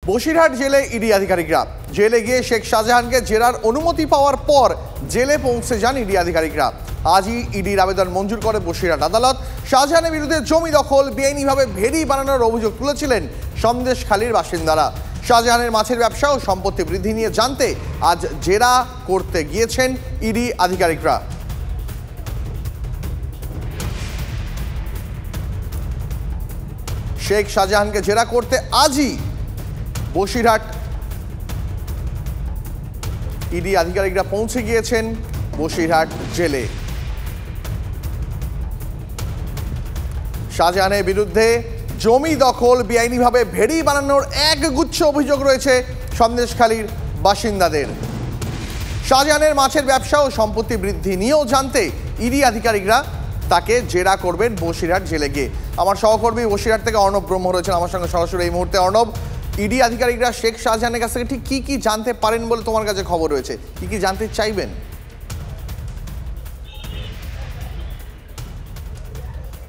বসিরহাট জেলে ইডি আধিকারিকরা জেলে গিয়ে শেখ শাহজাহানকে জেরার অনুমতি পাওয়ার পর জেলে পৌঁছে যান ইডি আধিকারিকরা। আজই ইডির আবেদন মঞ্জুর করে বসিরহাট আদালত। শাহজাহানের বিরুদ্ধে জমি দখল, বেআইনিভাবে ভেড়ি বানানোর অভিযোগ তুলেছিলেন সন্দেশখালীর বাসিন্দারা। শাহজাহানের মাছের ব্যবসা ও সম্পত্তি বৃদ্ধি নিয়ে জানতে আজ জেরা করতে গিয়েছেন ইডি আধিকারিকরা। শেখ শাহজাহানকে জেরা করতে আজই বসিরহাট ইডি আধিকারিকরা পৌঁছে গিয়েছেন বসিরহাট জেলে। শাহজাহানের বিরুদ্ধে জমি দখল, বেআইনিভাবে ভেড়ি বানানোর একগুচ্ছ অভিযোগ রয়েছে সন্দেশখালীর বাসিন্দাদের। শাহজাহানের মাছের ব্যবসা ও সম্পত্তি বৃদ্ধি নিয়েও জানতে ইডি আধিকারিকরা তাকে জেরা করবেন বসিরহাট জেলে গিয়ে। আমার সহকর্মী বসিরহাট থেকে অর্ণব ব্রহ্ম রয়েছেন আমার সঙ্গে সরাসরি এই মুহূর্তে। অর্ণব, ইডি আধিকারিকরা শেখ শাহজাহানের কাছ থেকে ঠিক কি কি জানতে পারেন বলে তোমার কাছে খবর রয়েছে, কি কি জানতে চাইবেন?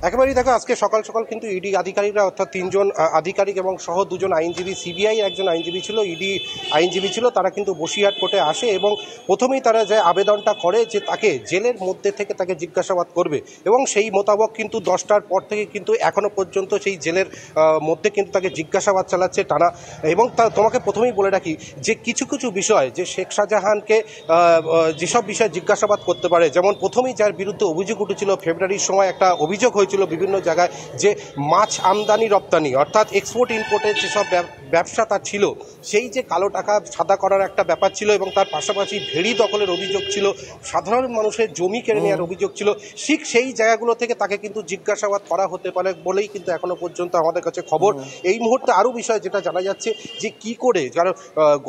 একেবারেই দেখো, আজকে সকাল সকাল কিন্তু ইডি আধিকারিকরা অর্থাৎ 3 জন আধিকারিক এবং সহ 2 জন আইনজীবী, সিবিআই একজন আইনজীবী ছিল, ইডি আইনজীবী ছিল, তারা কিন্তু বসিরহাট কোর্টে আসে এবং প্রথমেই তারা যে আবেদনটা করে যে তাকে জেলের মধ্যে থেকে তাকে জিজ্ঞাসাবাদ করবে এবং সেই মোতাবেক কিন্তু 10টার পর থেকে কিন্তু এখনও পর্যন্ত সেই জেলের মধ্যে কিন্তু তাকে জিজ্ঞাসাবাদ চালাচ্ছে টানা। এবং তোমাকে প্রথমেই বলে রাখি যে কিছু কিছু বিষয় যে শেখ শাহজাহানকে যেসব বিষয়ে জিজ্ঞাসাবাদ করতে পারে, যেমন প্রথমেই যার বিরুদ্ধে অভিযোগ উঠেছিল ফেব্রুয়ারির সময় একটা অভিযোগ হয়েছিল বিভিন্ন জায়গায় যে মাছ আমদানি রপ্তানি অর্থাৎ এক্সপোর্ট ইম্পোর্টের যেসব ব্যবসা তার ছিল, সেই যে কালো টাকা সাদা করার একটা ব্যাপার ছিল এবং তার পাশাপাশি ভেড়ি দখলের অভিযোগ ছিল, সাধারণ মানুষের জমি কেড়ে নেওয়ার অভিযোগ ছিল। ঠিক সেই জায়গাগুলো থেকে তাকে কিন্তু জিজ্ঞাসাবাদ করা হতে পারে বলেই কিন্তু এখনো পর্যন্ত আমাদের কাছে খবর। এই মুহূর্তে আরও বিষয় যেটা জানা যাচ্ছে যে কি করে, কারণ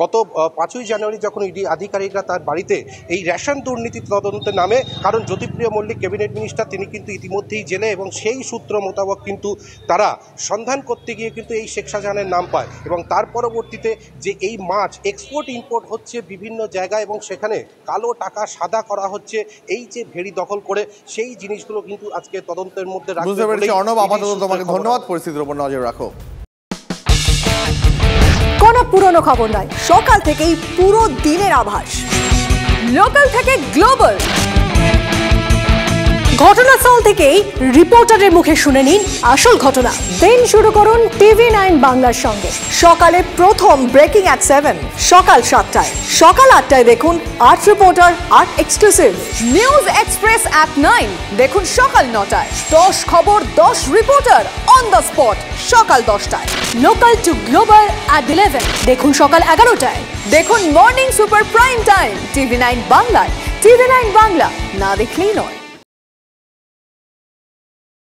গত 5ই জানুয়ারি যখন ইডি আধিকারিকরা তার বাড়িতে এই রেশন দুর্নীতি তদন্তে নামে, কারণ জ্যোতিপ্রিয় মল্লিক ক্যাবিনেট মিনিস্টার তিনি কিন্তু ইতিমধ্যেই জেলে এবং সেই সূত্র মোতাবেক কিন্তু তারা সন্ধান করতে গিয়ে কিন্তু এই শেখ শাহজাহানের নাম পায় এবং তার পরবর্তীতে যে এই মাছ এক্সপোর্ট ইম্পোর্ট হচ্ছে বিভিন্ন জায়গায় এবং সেখানে কালো টাকা সাদা করা হচ্ছে, এই যে ভেড়ি দখল করে সেই জিনিসগুলো কিন্তু আজকে তদন্তের মধ্যে বুঝতে পেরেছি। অর্ণব, আপাতত তোমাকে ধন্যবাদ। পরিস্থিতির উপর নজর রাখো। কোনো পুরনো খবর নয়, সকাল থেকেই পুরো দিনের আভাস, লোকাল থেকে গ্লোবাল, ঘটনাস্থল থেকেই রিপোর্টারের মুখে শুনে নিন আসল ঘটনা। দিন শুরু করুন TV9 বাংলার সঙ্গে। সকালে প্রথম ব্রেকিং at 7, সকাল 7টায়, সকাল 8টায় দেখুন 8 reporter 8 exclusive. News express at 9 দেখুন সকাল 9টায়, 10 খবর 10 রিপোর্টার অন দ্য স্পট সকাল 10টায়। লোকাল টু গ্লোবাল at 11 দেখুন সকাল 11টায়। দেখুন morning super prime time TV9 বাংলায়। TV9 বাংলা না দেখলেই নয়।